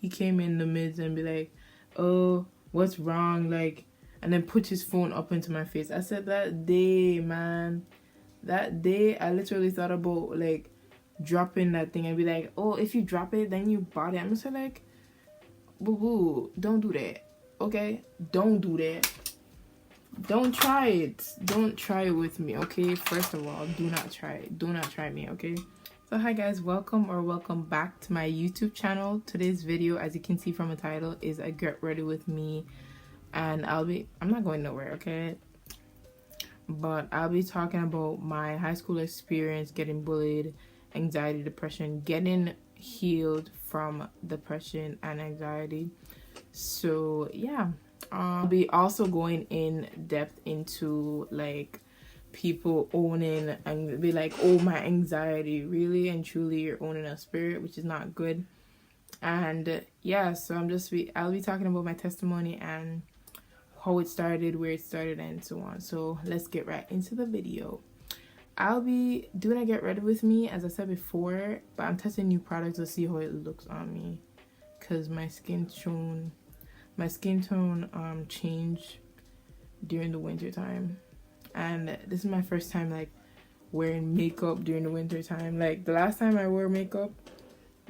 he came in the midst and be like, oh, what's wrong, like, and then put his phone up into my face. I said, that day, man, that day I literally thought about like dropping that thing and be like, oh, if you drop it then you bought it. I'm just like, boo boo, don't do that, okay? Don't do that. Don't try it. Don't try it with me, okay? First of all, do not try it. Do not try me, okay? So hi guys, welcome back to my YouTube channel. Today's video, as you can see from the title, is a get ready with me, and I'm not going nowhere, okay? But I'll be talking about my high school experience, getting bullied, anxiety, depression, getting healed from depression and anxiety. So yeah, I'll be also going in depth into like people owning and be like, oh, my anxiety, really and truly you're owning a spirit, which is not good. And yeah, so I'll be talking about my testimony and how it started, where it started, and so on. So let's get right into the video. I'll be doing a get ready with me, as I said before, but I'm testing new products to see how it looks on me, because my skin tone changed during the winter time, and this is my first time like wearing makeup during the winter time. Like the last time I wore makeup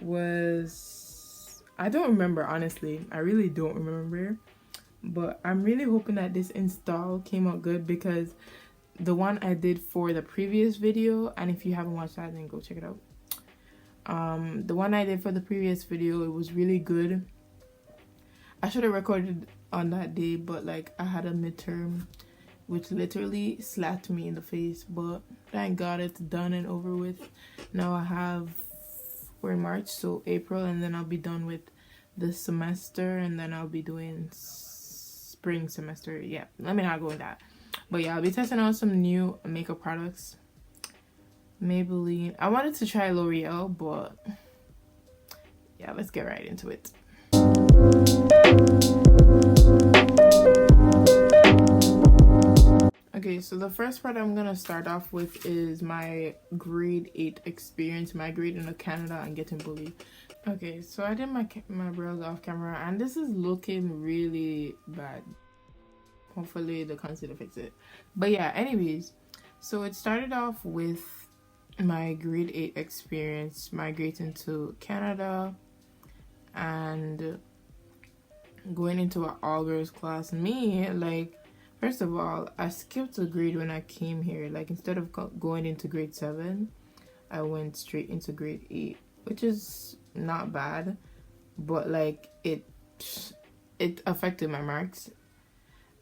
was, I don't remember, honestly. I really don't remember, but I'm really hoping that this install came out good, because the one I did for the previous video, and if you haven't watched that, then go check it out. The one I did for the previous video, it was really good. I should have recorded on that day, but like I had a midterm which literally slapped me in the face, but thank God it's done and over with. Now we're in March, so April, and then I'll be done with the semester, and then I'll be doing spring semester. Yeah, let me not go with that. But yeah, I'll be testing out some new makeup products. Maybelline. I wanted to try L'Oreal, but yeah, let's get right into it. Okay, so the first part I'm gonna start off with is my grade 8 experience, migrating to Canada and getting bullied. Okay, so I did my brows off camera, and this is looking really bad. Hopefully the concealer fix it. But yeah, anyways, so it started off with my grade 8 experience migrating to Canada and going into an all-girls class. Me, like, first of all, I skipped a grade when I came here. Like, instead of going into grade 7, I went straight into grade 8, which is not bad, but like it affected my marks.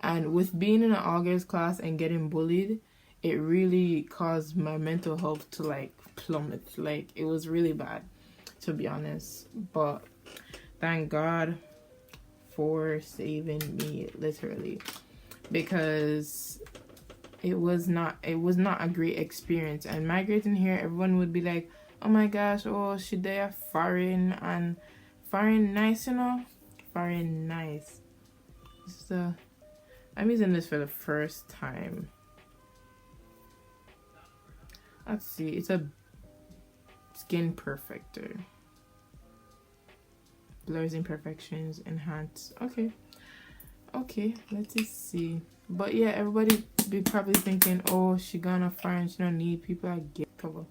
And with being in an all-girls class and getting bullied, it really caused my mental health to like plummet. Like, it was really bad, to be honest. But thank God for saving me, literally, because it was not a great experience. And migrating here, everyone would be like, oh my gosh, oh, she there foreign, and foreign nice, you know, foreign nice. So I'm using this for the first time. Let's see, it's a skin perfector. Blurs imperfections, enhance. Okay, let's just see. But yeah, everybody be probably thinking, oh, she gonna foreign, she don't need people. I get cover.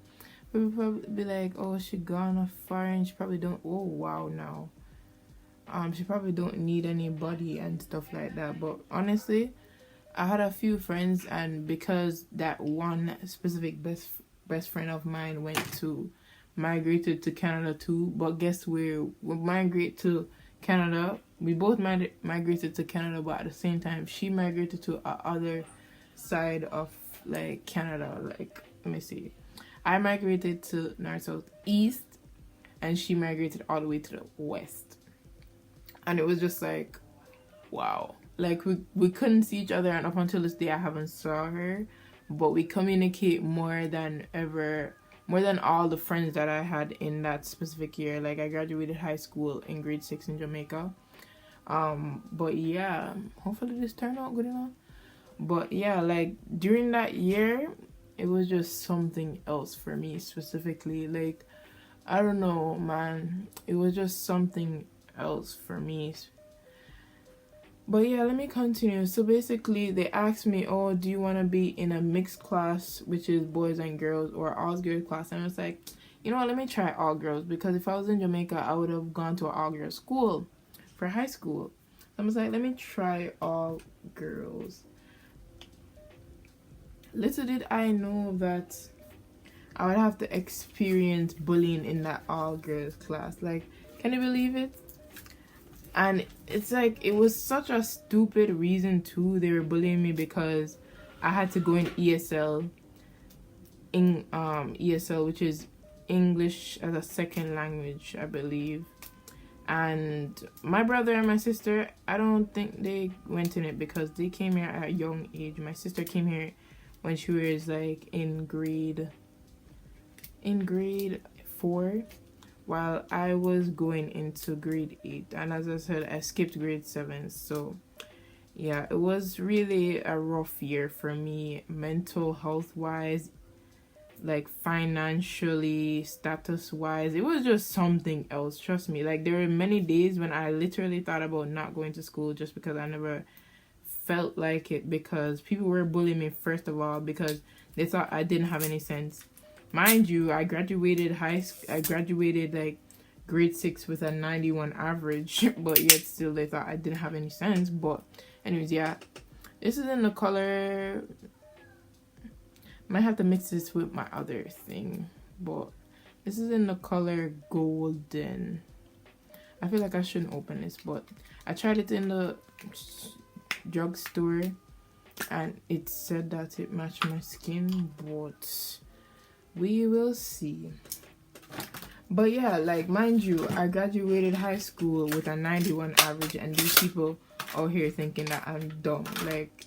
People probably be like, oh, she gonna foreign, she probably don't. Oh wow, now. She probably don't need anybody and stuff like that. But honestly, I had a few friends, and because that one specific best friend of mine migrated to Canada too. But guess where? We migrated to Canada. We both migrated to Canada, but at the same time, she migrated to the other side of like Canada. Like, let me see. I migrated to north, south, east, and she migrated all the way to the west. And it was just like, wow. Like, we couldn't see each other, and up until this day I haven't saw her, but we communicate more than ever, more than all the friends that I had in that specific year. Like, I graduated high school in grade 6 in Jamaica. But yeah, hopefully this turned out good enough. But yeah, like, during that year, it was just something else for me specifically. Like, I don't know, man, it was just something else for me. But yeah, let me continue. So basically, they asked me, oh, do you want to be in a mixed class, which is boys and girls, or all girls class? And I was like, you know what, let me try all girls, because if I was in Jamaica, I would have gone to an all girls school for high school. So I was like, let me try all girls. Little did I know that I would have to experience bullying in that all girls class. Like, can you believe it? And it's like, it was such a stupid reason too. They were bullying me because I had to go in ESL, which is English as a second language, I believe. And my brother and my sister, I don't think they went in it because they came here at a young age. My sister came here when she was like in grade 4, while I was going into grade 8. And as I said, I skipped grade 7. So yeah, it was really a rough year for me, mental health wise, like financially, status wise. It was just something else, trust me. Like, there were many days when I literally thought about not going to school just because I never felt like it, because people were bullying me, first of all, because they thought I didn't have any sense. Mind you, I graduated like grade 6 with a 91 average, but yet still they thought I didn't have any sense. But anyways, yeah, this is in the color, might have to mix this with my other thing, but this is in the color golden. I feel like I shouldn't open this, but I tried it in the drugstore and it said that it matched my skin, but we will see. But yeah, like, mind you, I graduated high school with a 91 average, and these people out here thinking that I'm dumb. Like,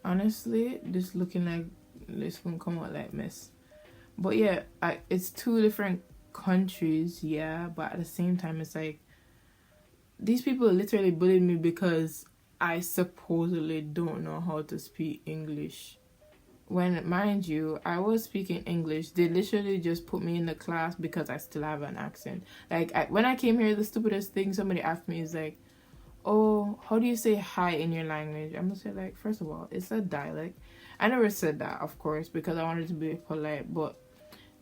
honestly, this looking like this gonna come out like mess. But yeah, it's 2 different countries, yeah, but at the same time, it's like, these people literally bullied me because I supposedly don't know how to speak English. When, mind you, I was speaking English. They literally just put me in the class because I still have an accent. Like, when I came here, the stupidest thing somebody asked me is like, oh, how do you say hi in your language? I'm gonna say, like, first of all, it's a dialect. I never said that, of course, because I wanted to be polite, but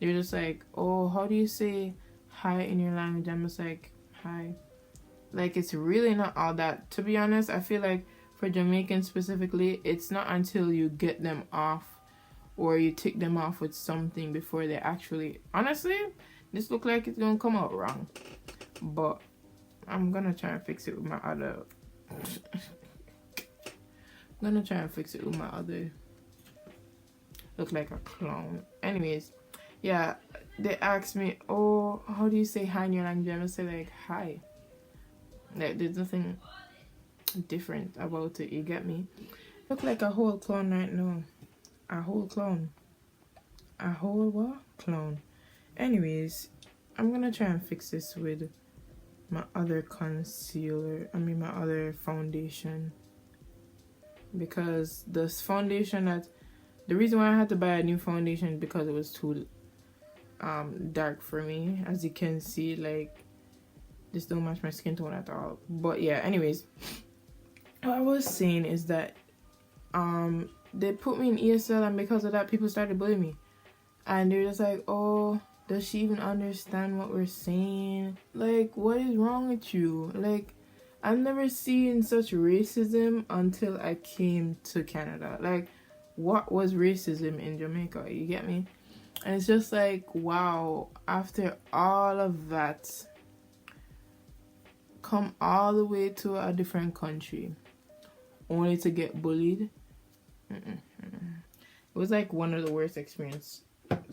they're just like, oh, how do you say hi in your language? I'm just like, hi. Like, it's really not all that. To be honest, I feel like for Jamaicans specifically, it's not until you get them off or you tick them off with something before they actually... Honestly, this look like it's gonna come out wrong. But I'm gonna try and fix it with my other... Look like a clown. Anyways, yeah, they asked me, oh, how do you say hi in your language? I'm gonna say, like, hi. Like, there's nothing different about it, you get me? Look like a whole clown right now. A whole clown. A whole what? Clown. Anyways, I'm gonna try and fix this with my other concealer. My other foundation. Because this foundation the reason why I had to buy a new foundation because it was too dark for me. As you can see, like, this don't match my skin tone at all. But yeah, anyways, what I was saying is that they put me in ESL, and because of that, people started bullying me. And they're just like, oh, does she even understand what we're saying? Like, what is wrong with you? Like, I've never seen such racism until I came to Canada. Like, what was racism in Jamaica? You get me? And it's just like, wow, after all of that, come all the way to a different country only to get bullied. It was like one of the worst experiences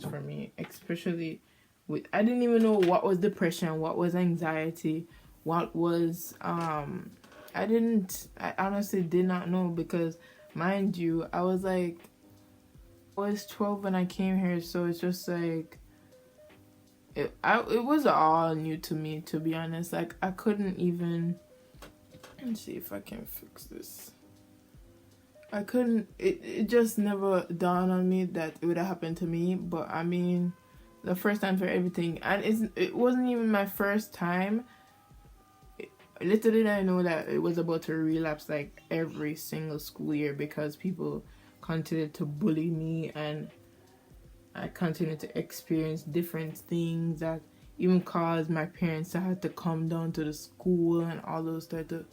for me, especially with, I didn't even know what was depression, what was anxiety, what was I honestly did not know, because mind you, I was 12 when I came here, so it's just like it was all new to me, to be honest. Like, I couldn't even... Let's see if I can fix this. It just never dawned on me that it would have happened to me. But I mean, the first time for everything. And it wasn't even my first time. Little did I know that it was about to relapse like every single school year, because people continued to bully me, and I continued to experience different things that even caused my parents to have to come down to the school and all those type of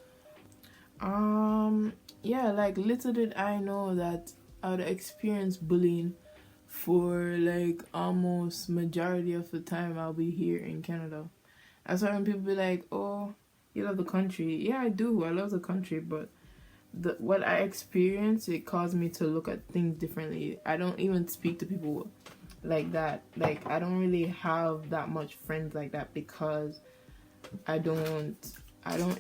yeah, like little did I know that I would experience bullying for like almost majority of the time I'll be here in Canada. That's why when people be like, "Oh, you love the country." Yeah, I do. I love the country, but what I experienced, it caused me to look at things differently. I don't even speak to people like that. Like, I don't really have that much friends like that, because I don't have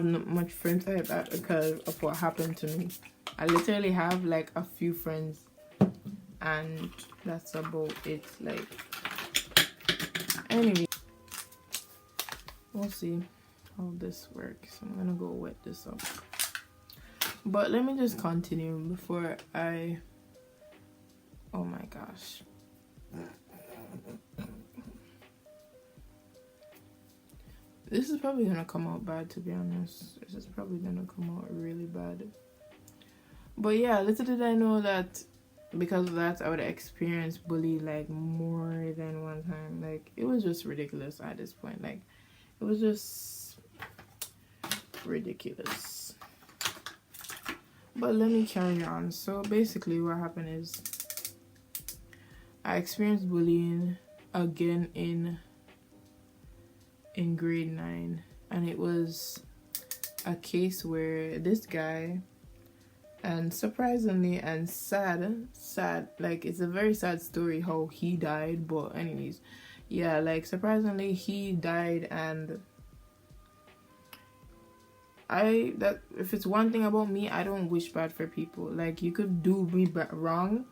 much friends like that because of what happened to me. I literally have like a few friends, and that's about it. Like, anyway, we'll see how this works. I'm gonna go wet this up, but let me just continue before I, oh my gosh, this is probably gonna come out bad, to be honest. This is probably gonna come out really bad. But yeah, little did I know that because of that, I would experience bully like more than one time. Like, it was just ridiculous at this point. Like, it was just ridiculous. But let me carry on. So basically what happened is I experienced bullying again in grade 9, and it was a case where this guy, and surprisingly and sad, like, it's a very sad story how he died, but anyways, yeah, like, surprisingly he died. And that if it's one thing about me, I don't wish bad for people. Like, you could do me wrong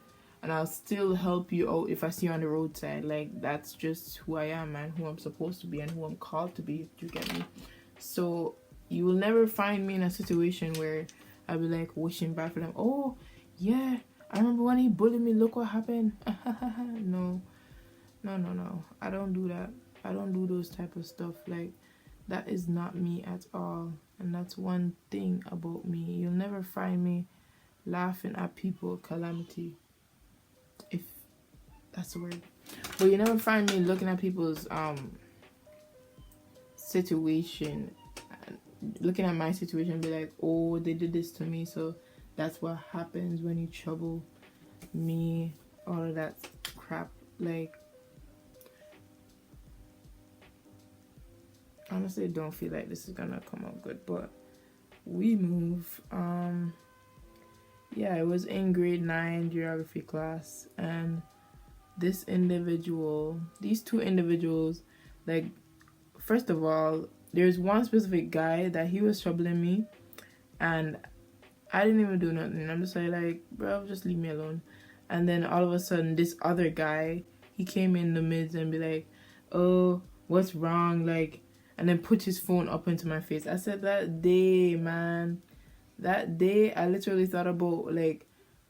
and I'll still help you out if I see you on the roadside. Like, that's just who I am and who I'm supposed to be and who I'm called to be, if you get me. So you will never find me in a situation where I'll be like wishing bad for them. Oh yeah, I remember when he bullied me, look what happened. No, I don't do that. I don't do those type of stuff. Like, that is not me at all. And that's one thing about me. You'll never find me laughing at people calamity, if that's the word. But you never find me looking at people's situation, looking at my situation and be like, oh, they did this to me, so that's what happens when you trouble me, all of that crap. Like, honestly, I don't feel like this is gonna come out good, but we move. Yeah, it was in grade 9 geography class, and these two individuals, like, first of all, there's one specific guy that he was troubling me, and I didn't even do nothing. I'm just like, bro, just leave me alone. And then all of a sudden, this other guy, he came in the midst and be like, oh, what's wrong? Like, and then put his phone up into my face. I said, that day, I literally thought about like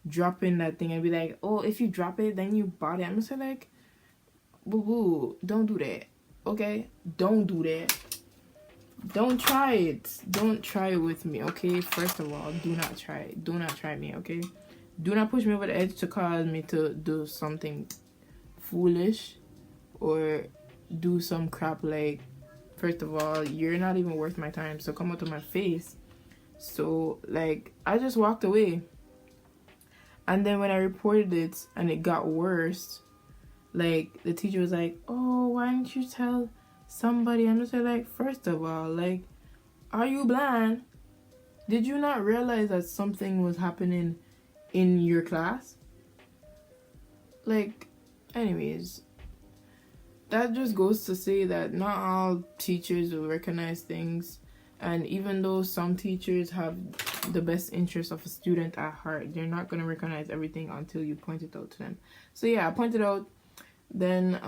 dropping that thing and be like, oh, if you drop it, then you bought it. I'm just like, boo boo, don't do that. Okay, don't do that. Don't try it. Don't try it with me, okay? First of all, do not try it. Do not try me, okay? Do not push me over the edge to cause me to do something foolish or do some crap. Like, first of all, you're not even worth my time, so come out to my face. So, like, I just walked away. And then when I reported it and it got worse, like, the teacher was like, oh, why didn't you tell somebody? I'm just like, first of all, like, are you blind? Did you not realize that something was happening in your class? Like, anyways, that just goes to say that not all teachers will recognize things. And even though some teachers have the best interest of a student at heart, they're not going to recognize everything until you point it out to them. So yeah, I pointed out. Then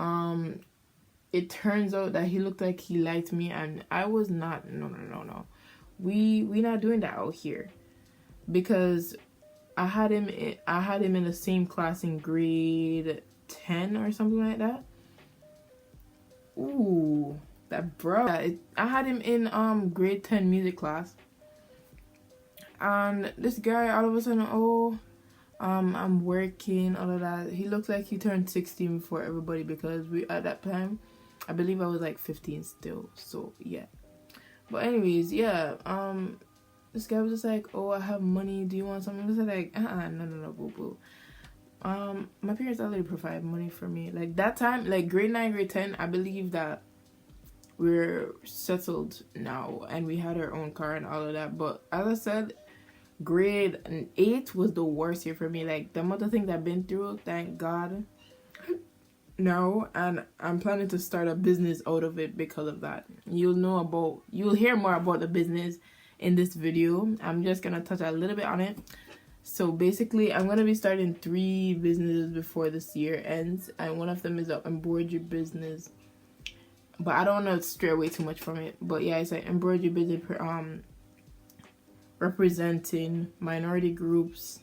it turns out that he looked like he liked me, and I was not. No. We not doing that out here, because I had him in the same class in grade 10 or something like that. Ooh, that bro. I had him in grade 10 music class. And this guy all of a sudden, I'm working, all of that. He looked like he turned 16 before everybody, because we at that time, I believe I was like 15 still. So yeah. But anyways, yeah. This guy was just like, oh, I have money. Do you want something? I was like, no, boo boo. My parents already provide money for me. Like that time, like grade 9, grade 10, I believe that we're settled now and we had our own car and all of that. But as I said, grade 8 was the worst year for me. Like the amount of things I've been through, thank God. No, and I'm planning to start a business out of it because of that. You'll hear more about the business in this video. I'm just gonna touch a little bit on it. So basically, I'm gonna be starting 3 businesses before this year ends, and one of them is an embroidery business. But I don't want to stray away too much from it. But yeah, it's an embroidery business representing minority groups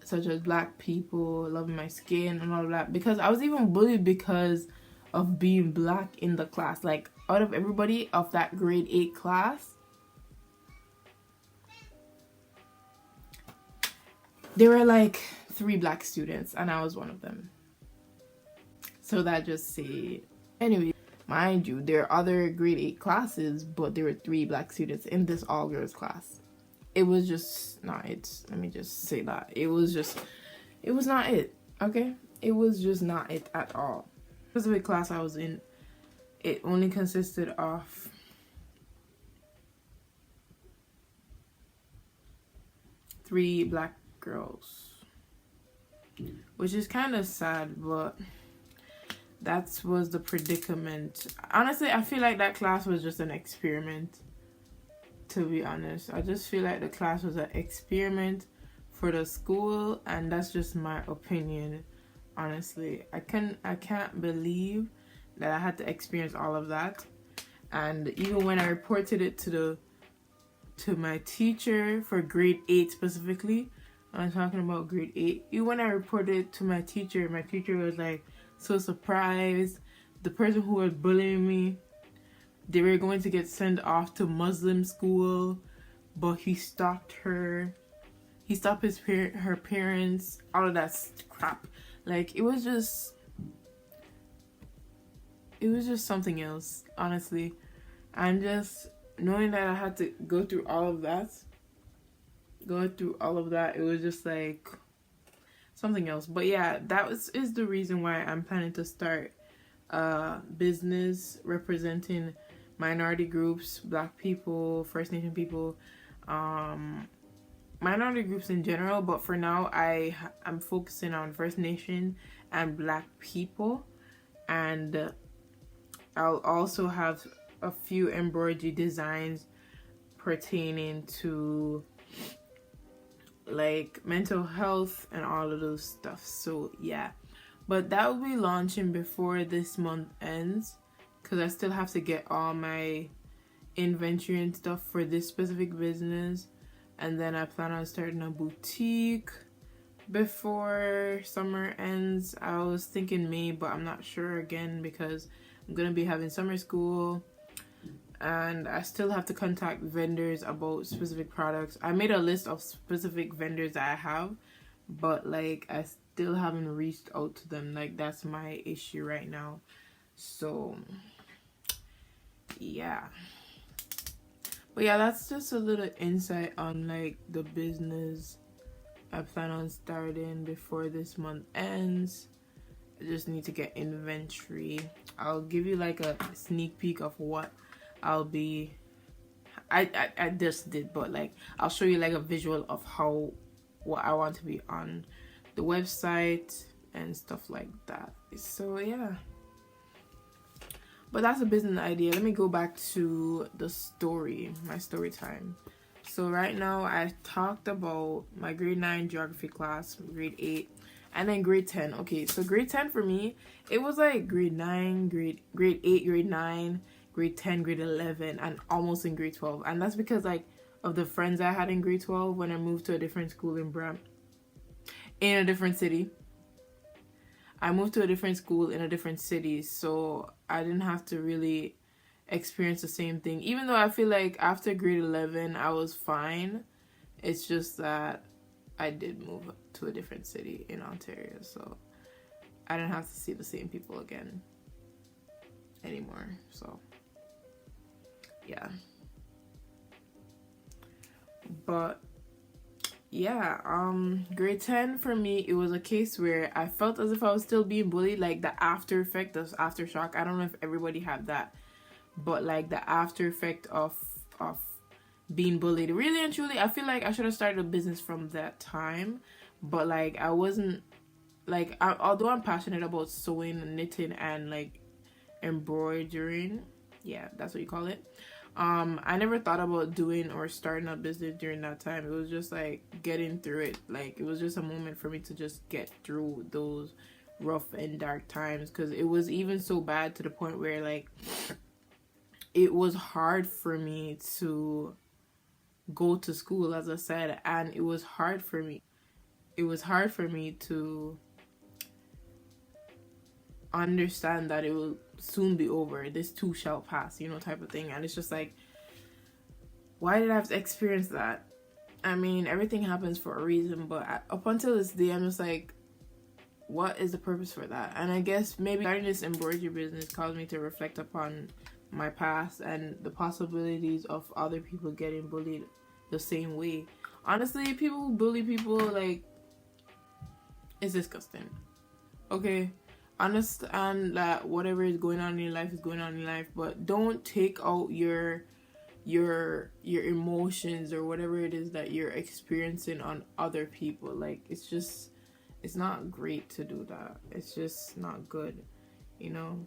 such as black people, loving my skin and all of that. Because I was even bullied because of being black in the class. Like out of everybody of that grade 8 class, there were like 3 black students and I was one of them. So that just say, anyway, mind you, there are other grade 8 classes, but there were 3 black students in this all girls class. It was just not it. Let me just say that. It was not it. Okay? It was just not it at all. The specific class I was in, it only consisted of 3 black girls, which is kind of sad, but that was the predicament. Honestly, I feel like that class was just an experiment, to be honest. I just feel like the class was an experiment for the school, and that's just my opinion. Honestly, I can't believe that I had to experience all of that. And even when I reported it to my teacher for grade 8 specifically, I'm talking about grade 8. Even when I reported it to my teacher was like so surprised. The person who was bullying me, they were going to get sent off to Muslim school, but he stopped her. He stopped her parents, all of that crap. Like it was just something else, honestly. And just knowing that I had to go through all of that, it was just like something else. But yeah, that is the reason why I'm planning to start a business representing minority groups, black people, First Nation people, minority groups in general. But for now, I'm focusing on First Nation and black people, and I'll also have a few embroidery designs pertaining to like mental health and all of those stuff. So yeah, but that will be launching before this month ends, because I still have to get all my inventory and stuff for this specific business. And then I plan on starting a boutique before summer ends. I was thinking May, but I'm not sure again because I'm gonna be having summer school, and I still have to contact vendors about specific products. I made a list of specific vendors that I have, but like I still haven't reached out to them. Like that's my issue right now. So yeah, but yeah, that's just a little insight on like the business I plan on starting before this month ends. I just need to get inventory. I'll give you like a sneak peek of what I'll be. I just did, but like I'll show you like a visual of what I want to be on the website and stuff like that. So yeah, but that's a business idea. Let me go back to the story, my story time. So right now I talked about my grade 9 geography class, grade 8, and then grade 10. Okay, so grade 10 for me, it was like grade 9, grade 8, grade 9, grade 10, grade 11, and almost in grade 12. And that's because like of the friends I had in grade 12 when I moved to a different school in a different city. I moved to a different school in a different city, so I didn't have to really experience the same thing. Even though I feel like after grade 11, I was fine. It's just that I did move to a different city in Ontario, so I didn't have to see the same people again anymore. So, yeah. But yeah, grade 10 for me, it was a case where I felt as if I was still being bullied, like the after effect of aftershock. I don't know if everybody had that, but like the after effect of being bullied, really and truly, I feel like I should have started a business from that time, but like I wasn't, like although I'm passionate about sewing and knitting and like embroidering, yeah, that's what you call it. I never thought about doing or starting a business during that time. It was just like getting through it. Like it was just a moment for me to just get through those rough and dark times, because it was even so bad to the point where like it was hard for me to go to school, as I said, and it was hard for me to understand that it will soon be over, this too shall pass, you know, type of thing. And it's just like, why did I have to experience that? I mean, everything happens for a reason, but up until this day, I'm just like, what is the purpose for that? And I guess maybe starting this embroidery business caused me to reflect upon my past and the possibilities of other people getting bullied the same way. Honestly, people who bully people, like, it's disgusting. Okay, understand that whatever is going on in your life is going on in life, but don't take out your emotions or whatever it is that you're experiencing on other people. Like, it's not great to do that. It's just not good, you know.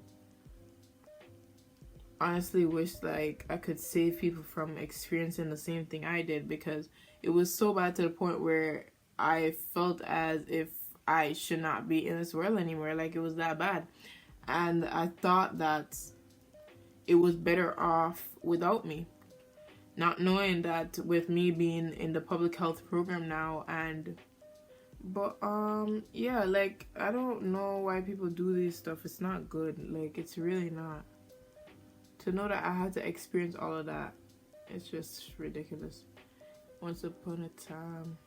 Honestly wish like I could save people from experiencing the same thing I did, because it was so bad to the point where I felt as if I should not be in this world anymore. Like, it was that bad, and I thought that it was better off without me, not knowing that with me being in the public health program now. And but yeah, like, I don't know why people do this stuff. It's not good. Like, it's really not. To know that I had to experience all of that, it's just ridiculous. Once upon a time,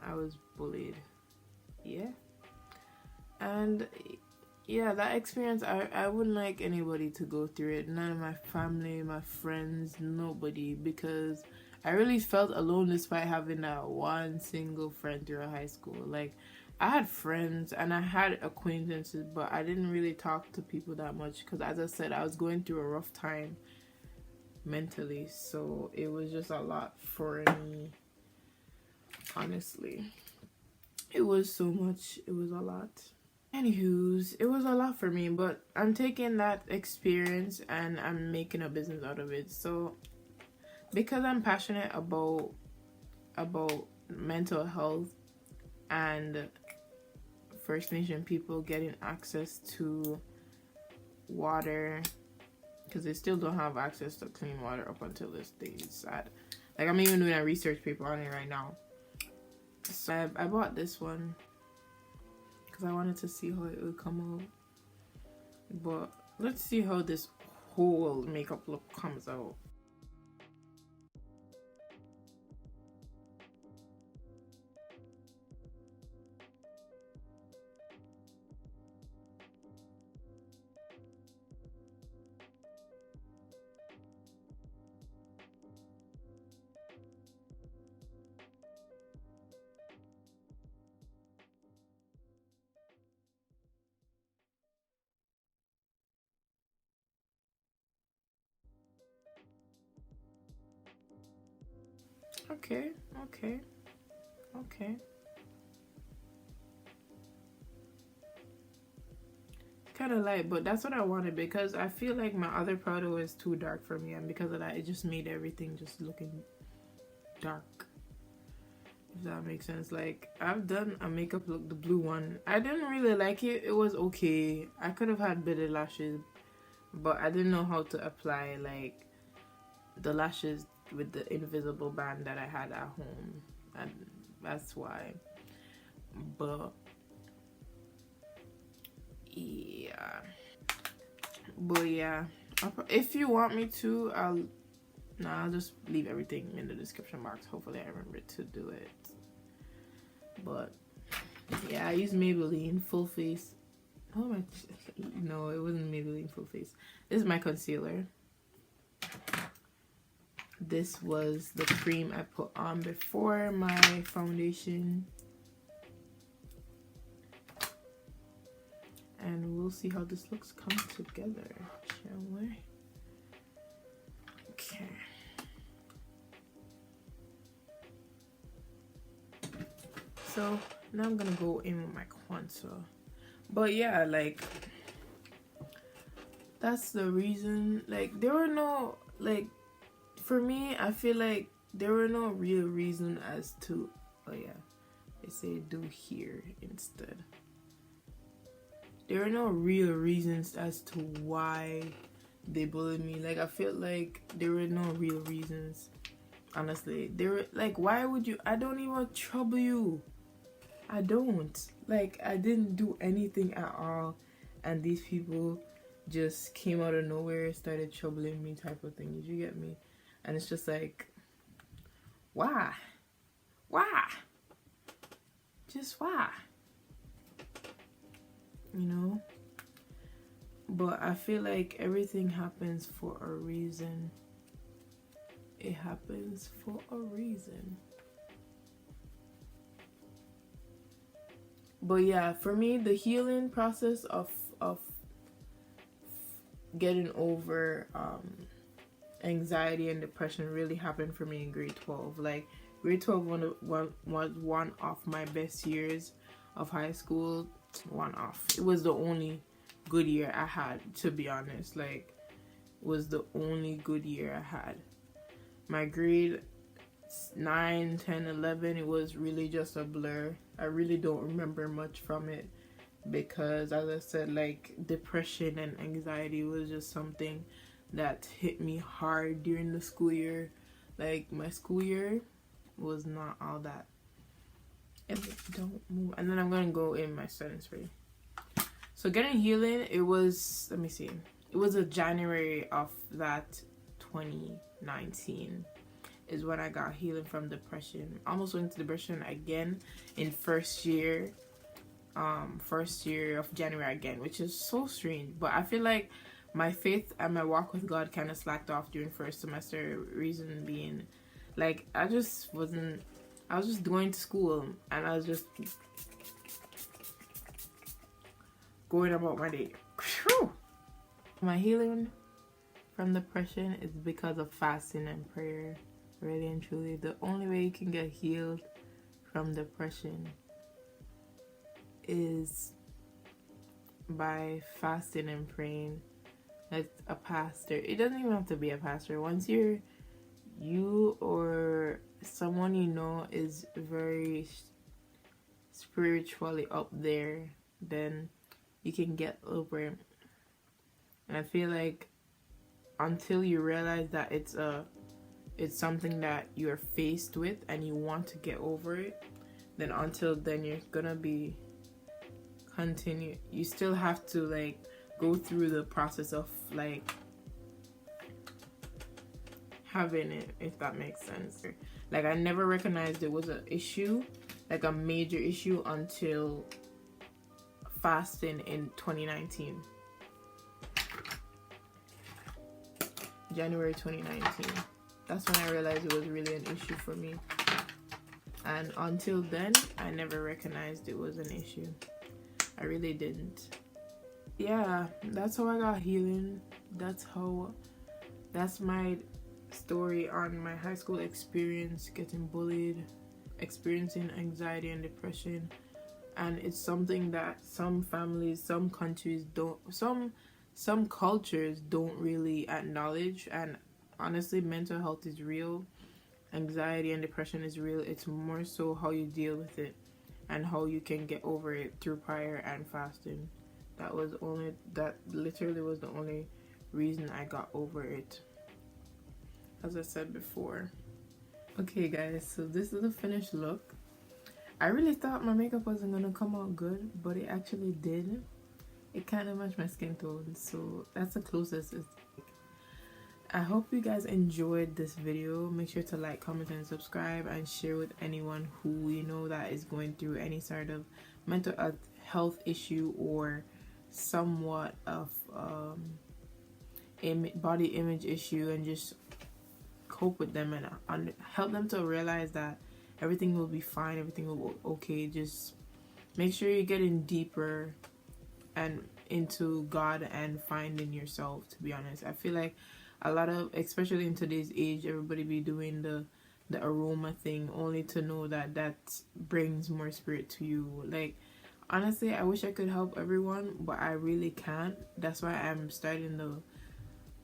I was bullied. Yeah. And yeah, that experience, I wouldn't like anybody to go through it. None of my family, my friends, nobody. Because I really felt alone despite having that one single friend throughout high school. Like, I had friends and I had acquaintances, but I didn't really talk to people that much because, as I said, I was going through a rough time mentally. So it was just a lot for me, honestly. It was so much. It was a lot. Anywho's, it was a lot for me, but I'm taking that experience and I'm making a business out of it. So because I'm passionate about mental health and First Nation people getting access to water, because they still don't have access to clean water up until this day. It's sad. Like, I'm even doing a research paper on it right now. So I bought this one because I wanted to see how it would come out. But let's see how this whole makeup look comes out. Okay. Kind of light, but that's what I wanted, because I feel like my other powder was too dark for me, and because of that, it just made everything just looking dark. If that makes sense. Like, I've done a makeup look, the blue one. I didn't really like it. It was okay. I could have had better lashes, but I didn't know how to apply like the lashes with the invisible band that I had at home, and that's why. But yeah, if you want me to, I'll just leave everything in the description box. Hopefully I remember to do it. But yeah, I use Maybelline Full Face. Oh my, no, it wasn't Maybelline Full Face. This is my concealer. This was the cream I put on before my foundation. And we'll see how this looks come together, shall we? Okay. So now I'm gonna go in with my contour. But yeah, like, that's the reason. Like, there were no, like, for me, I feel like there were no real reason as to, oh yeah, they say do here instead. There were no real reasons as to why they bullied me. Like, I feel like there were no real reasons. Honestly, they were like, why would you? I don't even trouble you. I don't. Like, I didn't do anything at all, and these people just came out of nowhere, started troubling me, type of thing. Did you get me? And it's just like, why? Just why? You know? But I feel like everything happens for a reason. It happens for a reason. But yeah, for me, the healing process of getting over anxiety and depression really happened for me in grade 12. Like, grade 12 was one of my best years of high school. It was the only good year I had, to be honest. Like, it was the only good year I had. My grade 9, 10, 11, it was really just a blur. I really don't remember much from it because, as I said, like, depression and anxiety was just something that hit me hard during the school year. Like, my school year was not all that. Don't move. And then I'm gonna go in my setting spray. So getting healing, it was, let me see, it was a January of that 2019 is when I got healing from depression. Almost went into depression again in first year of January again, which is so strange. But I feel like my faith and my walk with God kind of slacked off during first semester. Reason being, like, I was just going to school and I was just going about my day. Whew. My healing from depression is because of fasting and prayer. Really and truly, the only way you can get healed from depression is by fasting and praying. Like a pastor, it doesn't even have to be a pastor. Once you or someone you know is very spiritually up there, then you can get over it. And I feel like until you realize that it's something that you're faced with and you want to get over it, then until then you're gonna be you still have to, like, go through the process of, like, having it, if that makes sense. Like, I never recognized it was an issue, like a major issue, until fasting in 2019. January 2019. That's when I realized it was really an issue for me. And until then, I never recognized it was an issue. I really didn't. Yeah, that's how I got healing. That's my story on my high school experience, getting bullied, experiencing anxiety and depression. And it's something that some families, some countries don't, some cultures don't really acknowledge. And honestly, mental health is real. Anxiety and depression is real. It's more so how you deal with it and how you can get over it through prayer and fasting. That literally was the only reason I got over it, as I said before. Okay guys, so this is the finished look. I really thought my makeup wasn't gonna come out good, but it actually did. It kind of matched my skin tone, so that's the closest. I hope you guys enjoyed this video. Make sure to like, comment, and subscribe, and share with anyone who you know that is going through any sort of mental health issue or somewhat of body image issue, and just cope with them and help them to realize that everything will be fine, everything will be okay. Just make sure you're getting deeper and into God and finding yourself. To be honest, I feel like a lot of, especially in today's age, everybody be doing the aroma thing only to know that that brings more spirit to you. Like, honestly, I wish I could help everyone, but I really can't. That's why I'm starting the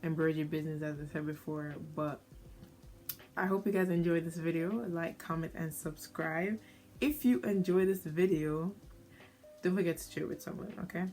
embroidery business, as I said before. But I hope you guys enjoyed this video. Like, comment, and subscribe. If you enjoy this video, don't forget to share it with someone. Okay.